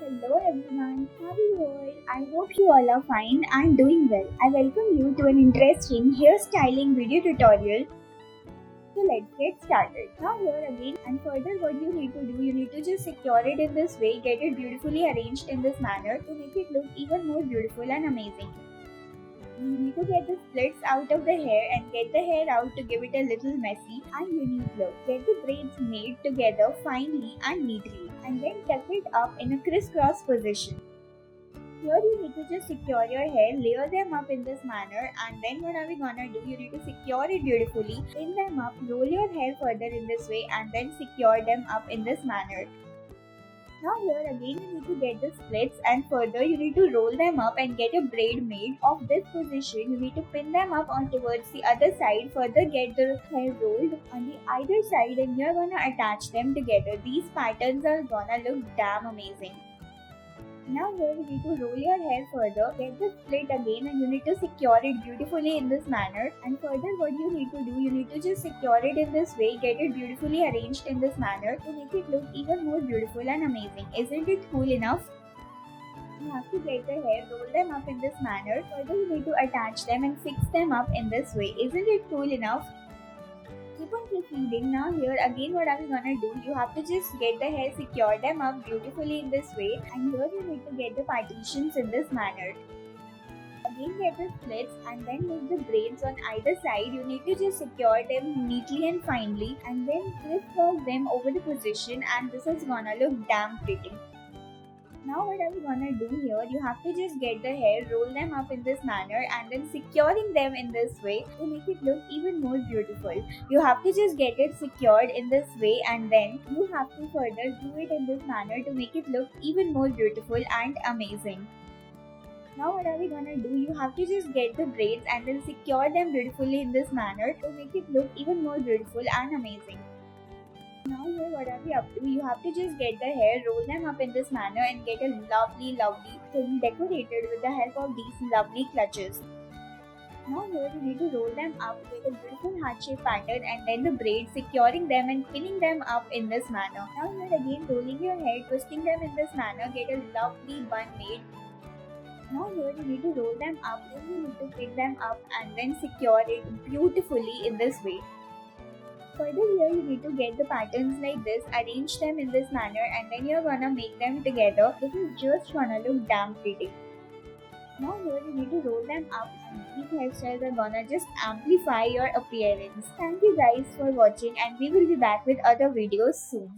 Hello everyone, how are you all? I hope you all are fine and doing well. I welcome you to an interesting hairstyling video tutorial. So let's get started. Now here again and further what you need to do, you need to just secure it in this way, get it beautifully arranged in this manner to make it look even more beautiful and amazing. You need to get the splits out of the hair and get the hair out to give it a little messy and unique look. Get the braids made together finely and neatly and then tuck it up in a crisscross position. Here you need to just secure your hair, layer them up in this manner, and then what are we gonna do? You need to secure it beautifully, pin them up, roll your hair further in this way and then secure them up in this manner. Now here again you need to get the splits and further you need to roll them up and get a braid made of this position. You need to pin them up on towards the other side, further get the hair rolled on the either side and you're gonna attach them together. These patterns are gonna look damn amazing. Now here you need to roll your hair further, get the split again and you need to secure it beautifully in this manner. And further what you need to do, you need to just secure it in this way, get it beautifully arranged in this manner to make it look even more beautiful and amazing. Isn't it cool enough? You have to get the hair, roll them up in this manner. Further you need to attach them and fix them up in this way. Isn't it cool enough? Keep on proceeding. Now here again what are we gonna do? You have to just get the hair, secure them up beautifully in this way and here you need to get the partitions in this manner. Again get the splits and then make the braids on either side. You need to just secure them neatly and finely and then crisscross them over the position and this is gonna look damn pretty. Now what are we gonna do here? You have to just get the hair, roll them up in this manner and then securing them in this way to make it look even more beautiful. You have to just get it secured in this way and then you have to further do it in this manner to make it look even more beautiful and amazing. Now what are we gonna do? You have to just get the braids and then secure them beautifully in this manner to make it look even more beautiful and amazing. Now here what are we up to? You have to just get the hair, roll them up in this manner and get a lovely thing decorated with the help of these lovely clutches. Now here you need to roll them up with a beautiful heart-shaped pattern and then the braids, securing them and pinning them up in this manner. Now here again rolling your hair, twisting them in this manner, get a lovely bun made. Now here you need to roll them up, then you need to pin them up and then secure it beautifully in this way. Further here you need to get the patterns like this, arrange them in this manner and then you're gonna make them together. This is just gonna look damn pretty. Now here you need to roll them up and these hairstyles are gonna just amplify your appearance. Thank you guys for watching and we will be back with other videos soon.